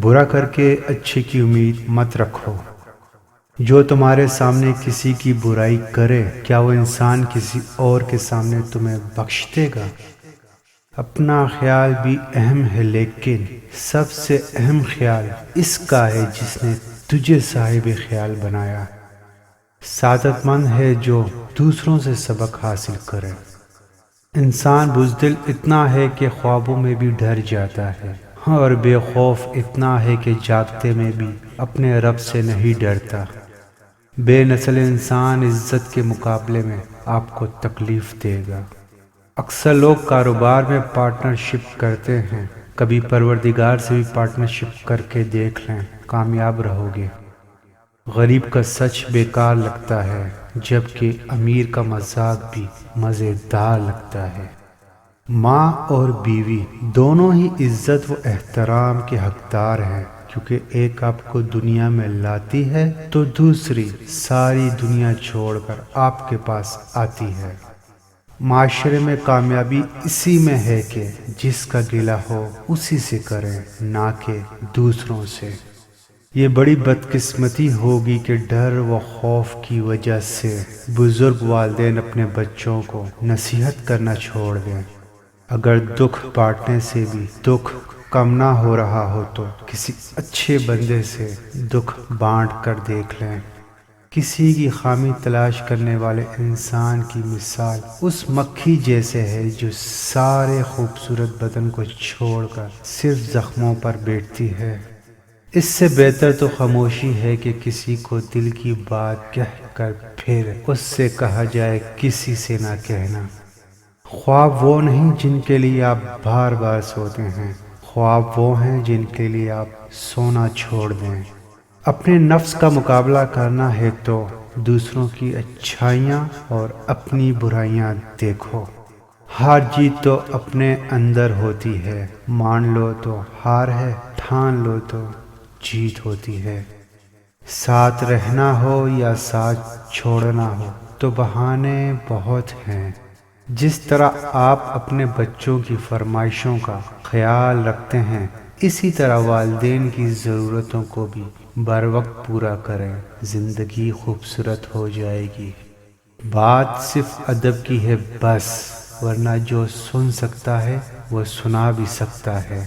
برا کر کے اچھے کی امید مت رکھو۔ جو تمہارے سامنے کسی کی برائی کرے، کیا وہ انسان کسی اور کے سامنے تمہیں بخش دے گا؟ اپنا خیال بھی اہم ہے، لیکن سب سے اہم خیال اس کا ہے جس نے تجھے صاحب خیال بنایا۔ سعادت مند ہے جو دوسروں سے سبق حاصل کرے۔ انسان بزدل اتنا ہے کہ خوابوں میں بھی ڈر جاتا ہے، اور بے خوف اتنا ہے کہ جاگتے میں بھی اپنے رب سے نہیں ڈرتا۔ بے نسل انسان عزت کے مقابلے میں آپ کو تکلیف دے گا۔ اکثر لوگ کاروبار میں پارٹنرشپ کرتے ہیں، کبھی پروردگار سے بھی پارٹنرشپ کر کے دیکھ لیں، کامیاب رہو گے۔ غریب کا سچ بیکار لگتا ہے، جبکہ امیر کا مذاق بھی مزیدار لگتا ہے۔ ماں اور بیوی دونوں ہی عزت و احترام کے حقدار ہیں، کیونکہ ایک آپ کو دنیا میں لاتی ہے تو دوسری ساری دنیا چھوڑ کر آپ کے پاس آتی ہے۔ معاشرے میں کامیابی اسی میں ہے کہ جس کا گلہ ہو اسی سے کریں، نہ کہ دوسروں سے۔ یہ بڑی بدقسمتی ہوگی کہ ڈر و خوف کی وجہ سے بزرگ والدین اپنے بچوں کو نصیحت کرنا چھوڑ دیں۔ اگر دکھ بانٹنے سے بھی دکھ کم نہ ہو رہا ہو تو کسی اچھے بندے سے دکھ بانٹ کر دیکھ لیں۔ کسی کی خامی تلاش کرنے والے انسان کی مثال اس مکھی جیسے ہے جو سارے خوبصورت بدن کو چھوڑ کر صرف زخموں پر بیٹھتی ہے۔ اس سے بہتر تو خاموشی ہے کہ کسی کو دل کی بات کہہ کر پھر اس سے کہا جائے کسی سے نہ کہنا۔ خواب وہ نہیں جن کے لیے آپ بار بار سوتے ہیں، خواب وہ ہیں جن کے لیے آپ سونا چھوڑ دیں۔ اپنے نفس کا مقابلہ کرنا ہے تو دوسروں کی اچھائیاں اور اپنی برائیاں دیکھو۔ ہار جیت تو اپنے اندر ہوتی ہے، مان لو تو ہار ہے، ٹھان لو تو جیت ہوتی ہے۔ ساتھ رہنا ہو یا ساتھ چھوڑنا ہو تو بہانے بہت ہیں۔ جس طرح آپ اپنے بچوں کی فرمائشوں کا خیال رکھتے ہیں، اسی طرح والدین کی ضرورتوں کو بھی بر وقت پورا کریں، زندگی خوبصورت ہو جائے گی۔ بات صرف ادب کی ہے بس، ورنہ جو سن سکتا ہے وہ سنا بھی سکتا ہے۔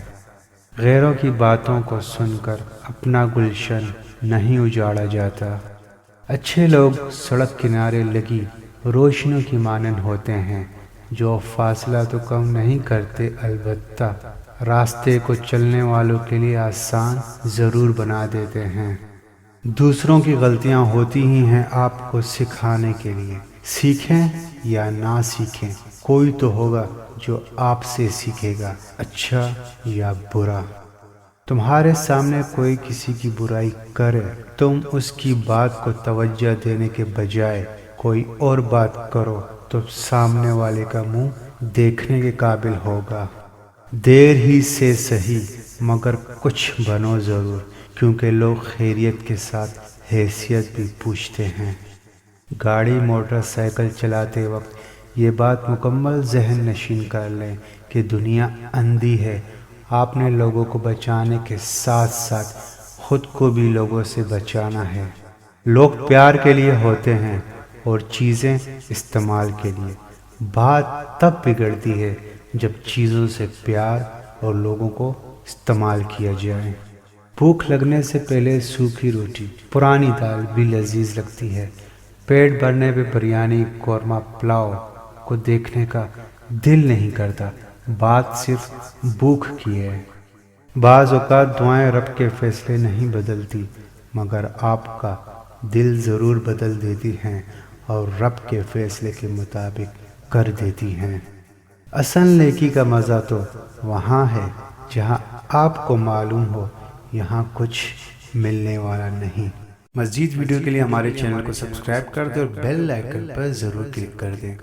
غیروں کی باتوں کو سن کر اپنا گلشن نہیں اجاڑا جاتا۔ اچھے لوگ سڑک کنارے لگی روشنیوں کی مانند ہوتے ہیں، جو فاصلہ تو کم نہیں کرتے، البتہ راستے کو چلنے والوں کے لیے آسان ضرور بنا دیتے ہیں۔ دوسروں کی غلطیاں ہوتی ہی ہیں آپ کو سکھانے کے لیے۔ سیکھیں یا نہ سیکھیں، کوئی تو ہوگا جو آپ سے سیکھے گا، اچھا یا برا۔ تمہارے سامنے کوئی کسی کی برائی کرے، تم اس کی بات کو توجہ دینے کے بجائے کوئی اور بات کرو تو سامنے والے کا منہ دیکھنے کے قابل ہوگا۔ دیر ہی سے سہی مگر کچھ بنو ضرور، کیونکہ لوگ خیریت کے ساتھ حیثیت بھی پوچھتے ہیں۔ گاڑی موٹر سائیکل چلاتے وقت یہ بات مکمل ذہن نشین کر لیں کہ دنیا اندھی ہے۔ آپ نے لوگوں کو بچانے کے ساتھ ساتھ خود کو بھی لوگوں سے بچانا ہے۔ لوگ پیار کے لیے ہوتے ہیں اور چیزیں استعمال کے لیے۔ بات تب بگڑتی ہے جب چیزوں سے پیار اور لوگوں کو استعمال کیا جائے۔ بھوک لگنے سے پہلے سوکھی روٹی، پرانی دال بھی لذیذ لگتی ہے۔ پیٹ بھرنے پہ بریانی، قورمہ پلاؤ کو دیکھنے کا دل نہیں کرتا۔ بات صرف بھوک کی ہے۔ بعض اوقات دعائیں رب کے فیصلے نہیں بدلتی، مگر آپ کا دل ضرور بدل دیتی ہیں اور رب کے فیصلے کے مطابق کر دیتی ہیں۔ اصل نیکی کا مزہ تو وہاں ہے جہاں آپ کو معلوم ہو یہاں کچھ ملنے والا نہیں۔ مزید ویڈیو کے لیے ہمارے چینل کو سبسکرائب کر دیں اور بیل آئیکن پر ضرور کلک کر دیں۔